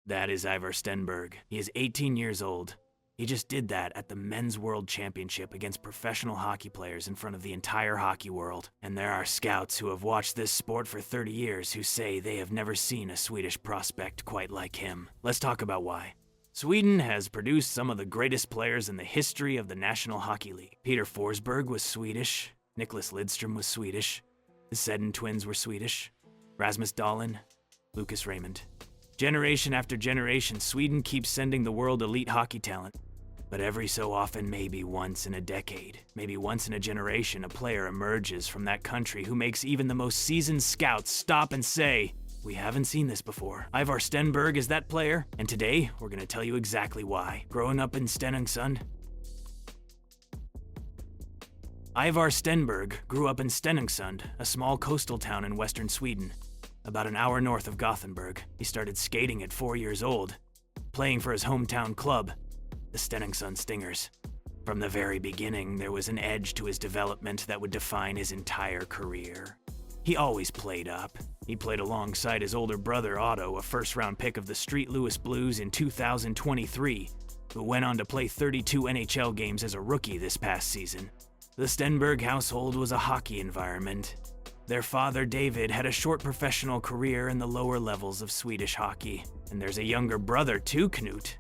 That is Ivar Stenberg. He is 18 years old. He just did that at the Men's World Championship against professional hockey players in front of the entire hockey world. And there are scouts who have watched this sport for 30 years who say they have never seen a Swedish prospect quite like him. Let's talk about why. Sweden has produced some of the greatest players in the history of the National Hockey League. Peter Forsberg was Swedish. Nicklas Lidstrom was Swedish. The Sedin twins were Swedish. Rasmus Dahlin, Lucas Raymond. Generation after generation, Sweden keeps sending the world elite hockey talent. But every so often, maybe once in a decade, maybe once in a generation, a player emerges from that country who makes even the most seasoned scouts stop and say, "We haven't seen this before." Ivar Stenberg is that player, and today we're going to tell you exactly why. Growing up in Stenungsund, Ivar Stenberg grew up in Stenungsund, a small coastal town in western Sweden, about an hour north of Gothenburg. He started skating at 4 years old, playing for his hometown club, the Stenungsund Stingers. From the very beginning, there was an edge to his development that would define his entire career. He always played up. He played alongside his older brother Otto, a first-round pick of the St. Louis Blues in 2023, who went on to play 32 NHL games as a rookie this past season. The Stenberg household was a hockey environment. Their father, David, had a short professional career in the lower levels of Swedish hockey. And there's a younger brother too, Knut,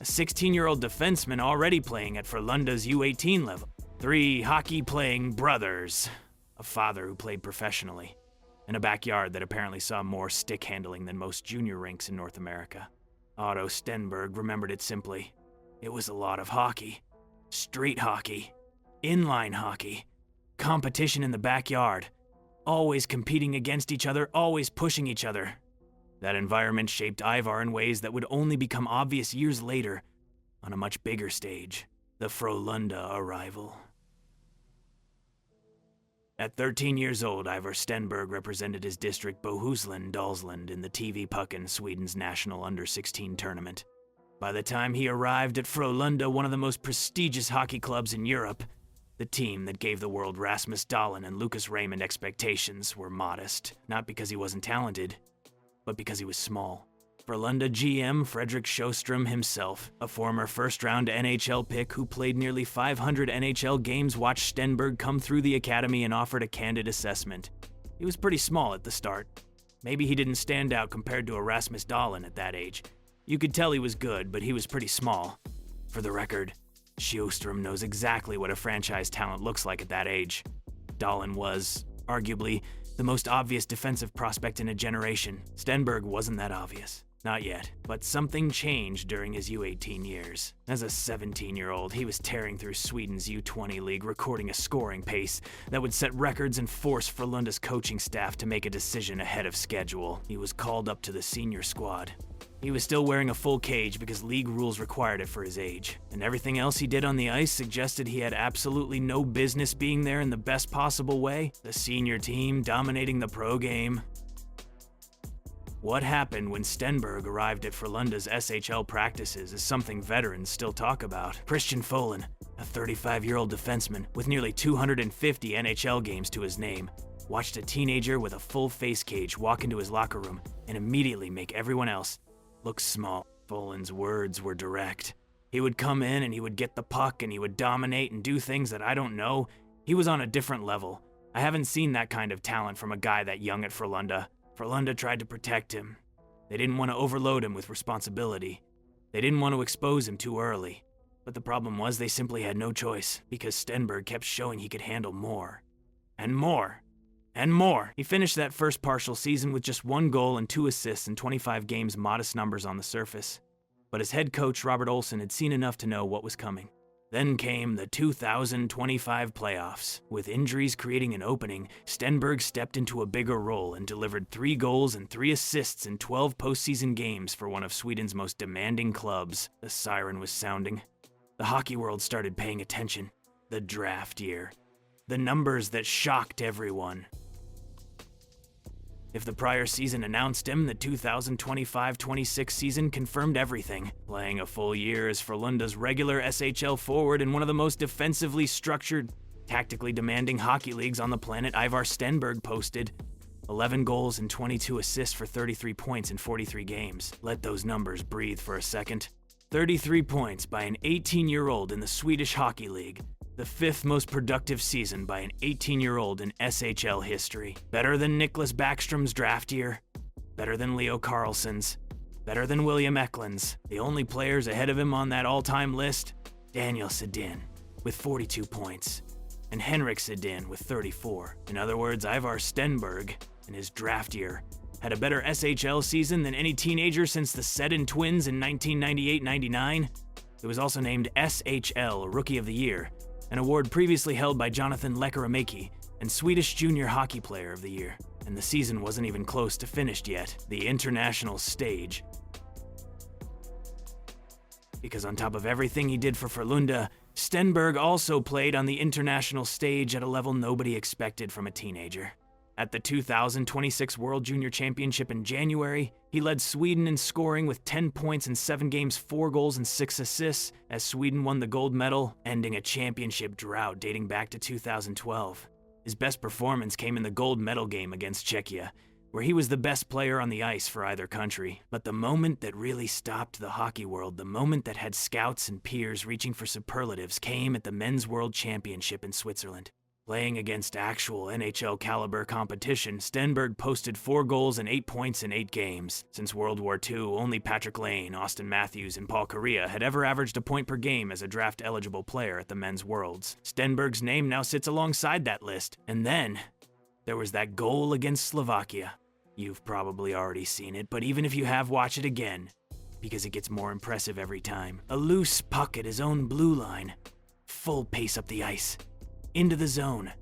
a 16-year-old defenseman already playing at Frölunda's U18 level. 3 hockey-playing brothers, a father who played professionally, and a backyard that apparently saw more stick handling than most junior rinks in North America. Otto Stenberg remembered it simply. It was a lot of hockey. Street hockey. Inline hockey. Competition in the backyard. Always competing against each other, always pushing each other. That environment shaped Ivar in ways that would only become obvious years later, on a much bigger stage, the Frölunda arrival. At 13 years old, Ivar Stenberg represented his district Bohuslän Dalsland in the TV Pucken, Sweden's national under-16 tournament. By the time he arrived at Frölunda, one of the most prestigious hockey clubs in Europe, the team that gave the world Rasmus Dahlin and Lucas Raymond expectations were modest, not because he wasn't talented, but because he was small. Frölunda GM Fredrik Sjöström himself, a former first-round NHL pick who played nearly 500 NHL games, watched Stenberg come through the academy and offered a candid assessment. He was pretty small at the start. Maybe he didn't stand out compared to a Rasmus Dahlin at that age. You could tell he was good, but he was pretty small. For the record, Sjöström knows exactly what a franchise talent looks like at that age. Dahlin was, arguably, the most obvious defensive prospect in a generation. Stenberg wasn't that obvious. Not yet. But something changed during his U18 years. As a 17-year-old, he was tearing through Sweden's U20 league, recording a scoring pace that would set records and force Frölunda's coaching staff to make a decision ahead of schedule. He was called up to the senior squad. He was still wearing a full cage because league rules required it for his age, and everything else he did on the ice suggested he had absolutely no business being there in the best possible way. The senior team dominating the pro game. What happened when Stenberg arrived at Frölunda's SHL practices is something veterans still talk about. Christian Folin, a 35-year-old defenseman with nearly 250 NHL games to his name, watched a teenager with a full face cage walk into his locker room and immediately make everyone else look small. Folin's words were direct. He would come in and he would get the puck and he would dominate and do things that I don't know. He was on a different level. I haven't seen that kind of talent from a guy that young at Frölunda. Frölunda tried to protect him. They didn't want to overload him with responsibility. They didn't want to expose him too early. But the problem was they simply had no choice, because Stenberg kept showing he could handle more. And more. And more. He finished that first partial season with just 1 goal and 2 assists in 25 games, modest numbers on the surface. But his head coach, Robert Olsen, had seen enough to know what was coming. Then came the 2025 playoffs. With injuries creating an opening, Stenberg stepped into a bigger role and delivered 3 goals and 3 assists in 12 postseason games for one of Sweden's most demanding clubs. The siren was sounding. The hockey world started paying attention. The draft year. The numbers that shocked everyone. If the prior season announced him, the 2025-26 season confirmed everything. Playing a full year as Frölunda's regular SHL forward in one of the most defensively structured, tactically demanding hockey leagues on the planet, Ivar Stenberg posted, 11 goals and 22 assists for 33 points in 43 games. Let those numbers breathe for a second. 33 points by an 18-year-old in the Swedish Hockey League. The 5th most productive season by an 18-year-old in SHL history. Better than Nicklas Backstrom's draft year. Better than Leo Carlsson's. Better than William Eklund's. The only players ahead of him on that all-time list, Daniel Sedin with 42 points, and Henrik Sedin with 34. In other words, Ivar Stenberg, in his draft year, had a better SHL season than any teenager since the Sedin twins in 1998-99. It was also named SHL Rookie of the Year, an award previously held by Jonathan Lekkerimäki, and Swedish Junior Hockey Player of the Year. And the season wasn't even close to finished yet. The international stage. Because on top of everything he did for Frölunda, Stenberg also played on the international stage at a level nobody expected from a teenager. At the 2026 World Junior Championship in January, he led Sweden in scoring with 10 points in 7 games, 4 goals and 6 assists as Sweden won the gold medal, ending a championship drought dating back to 2012. His best performance came in the gold medal game against Czechia, where he was the best player on the ice for either country. But the moment that really stopped the hockey world, the moment that had scouts and peers reaching for superlatives, came at the Men's World Championship in Switzerland. Playing against actual NHL caliber competition, Stenberg posted 4 goals and 8 points in 8 games. Since World War II, only Patrick Lane, Austin Matthews, and Paul Kariya had ever averaged a point per game as a draft-eligible player at the Men's Worlds. Stenberg's name now sits alongside that list. And then, there was that goal against Slovakia. You've probably already seen it, but even if you have, watch it again, because it gets more impressive every time. A loose puck at his own blue line. Full pace up the ice. Into the zone.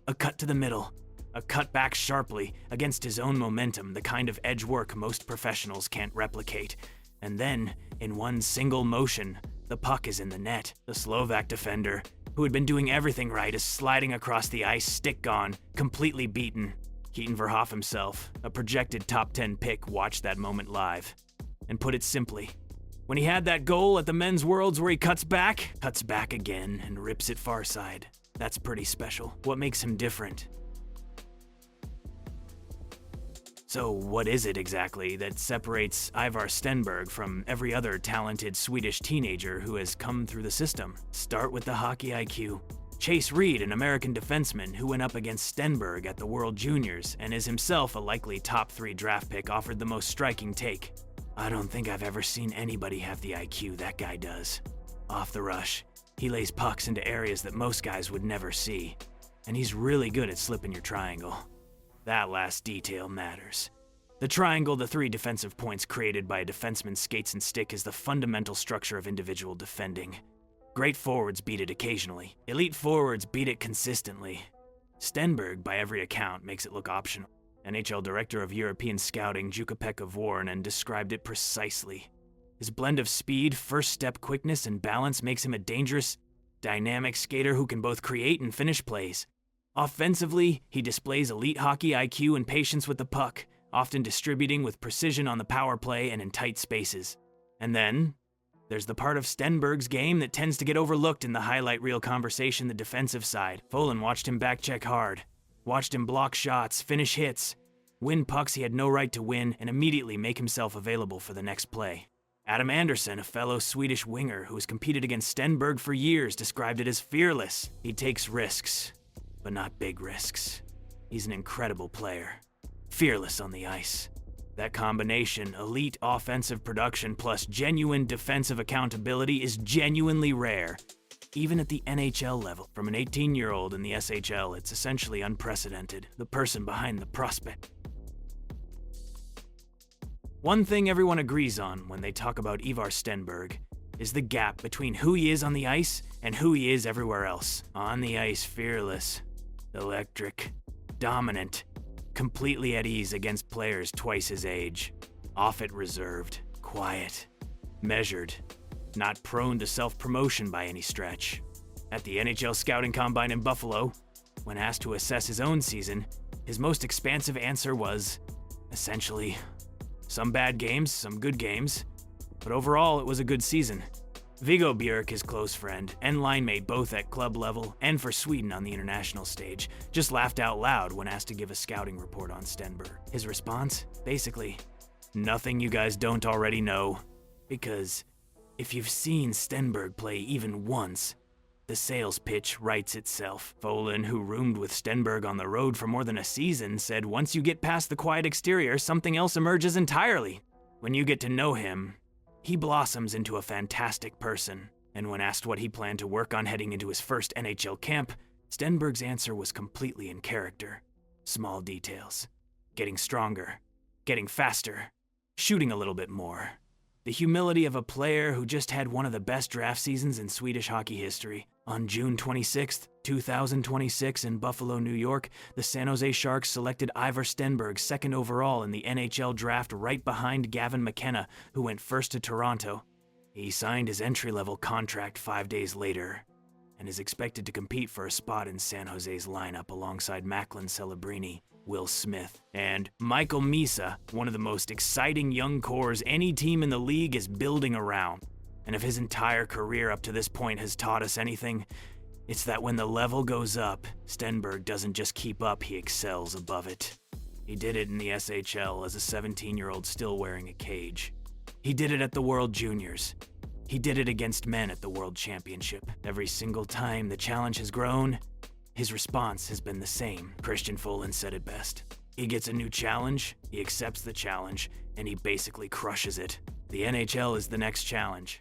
A cut to the middle. A cut back sharply against his own momentum, the kind of edge work most professionals can't replicate. And then, in one single motion, the puck is in the net. The Slovak defender, who had been doing everything right, is sliding across the ice, stick gone, completely beaten. Keaton Verhoff himself, a projected top 10 pick, watched that moment live. And put it simply, when he had that goal at the Men's Worlds where he cuts back again, and rips it far side. That's pretty special. What makes him different? So what is it exactly that separates Ivar Stenberg from every other talented Swedish teenager who has come through the system? Start with the hockey IQ. Chase Reed, an American defenseman who went up against Stenberg at the World Juniors and is himself a likely top 3 draft pick, offered the most striking take. I don't think I've ever seen anybody have the IQ that guy does. Off the rush, he lays pucks into areas that most guys would never see, and he's really good at slipping your triangle. That last detail matters. The triangle, the 3 defensive points created by a defenseman's skates and stick, is the fundamental structure of individual defending. Great forwards beat it occasionally. Elite forwards beat it consistently. Stenberg, by every account, makes it look optional. NHL Director of European Scouting Jukka-Pekka Vuorinen described it precisely. His blend of speed, first-step quickness, and balance makes him a dangerous, dynamic skater who can both create and finish plays. Offensively, he displays elite hockey IQ and patience with the puck, often distributing with precision on the power play and in tight spaces. And then, there's the part of Stenberg's game that tends to get overlooked in the highlight reel conversation, the defensive side. Folin watched him back-check hard, watched him block shots, finish hits, win pucks he had no right to win, and immediately make himself available for the next play. Adam Andersson, a fellow Swedish winger who has competed against Stenberg for years, described it as fearless. He takes risks, but not big risks. He's an incredible player. Fearless on the ice. That combination, elite offensive production plus genuine defensive accountability, is genuinely rare, even at the NHL level. From an 18-year-old in the SHL, it's essentially unprecedented. The person behind the prospect. One thing everyone agrees on when they talk about Ivar Stenberg is the gap between who he is on the ice and who he is everywhere else. On the ice, fearless, electric, dominant, completely at ease against players twice his age. Off it, reserved, quiet, measured, not prone to self-promotion by any stretch. At the NHL Scouting Combine in Buffalo, when asked to assess his own season, his most expansive answer was, essentially, some bad games, some good games, but overall it was a good season. Viggo Björk, his close friend and line mate both at club level and for Sweden on the international stage, just laughed out loud when asked to give a scouting report on Stenberg. His response? Basically, nothing you guys don't already know. Because if you've seen Stenberg play even once, the sales pitch writes itself. Folin, who roomed with Stenberg on the road for more than a season, said once you get past the quiet exterior, something else emerges entirely. When you get to know him, he blossoms into a fantastic person. And when asked what he planned to work on heading into his first NHL camp, Stenberg's answer was completely in character. Small details. Getting stronger. Getting faster. Shooting a little bit more. The humility of a player who just had one of the best draft seasons in Swedish hockey history. On June 26, 2026 in Buffalo, New York, the San Jose Sharks selected Ivar Stenberg second overall in the NHL draft right behind Gavin McKenna, who went first to Toronto. He signed his entry-level contract 5 days later and is expected to compete for a spot in San Jose's lineup alongside Macklin Celebrini, Will Smith, and Michael Misa, one of the most exciting young cores any team in the league is building around. And if his entire career up to this point has taught us anything, it's that when the level goes up, Stenberg doesn't just keep up, he excels above it. He did it in the SHL as a 17-year-old still wearing a cage. He did it at the World Juniors. He did it against men at the World Championship. Every single time the challenge has grown, his response has been the same. Christian Folin said it best. He gets a new challenge, he accepts the challenge, and he basically crushes it. The NHL is the next challenge.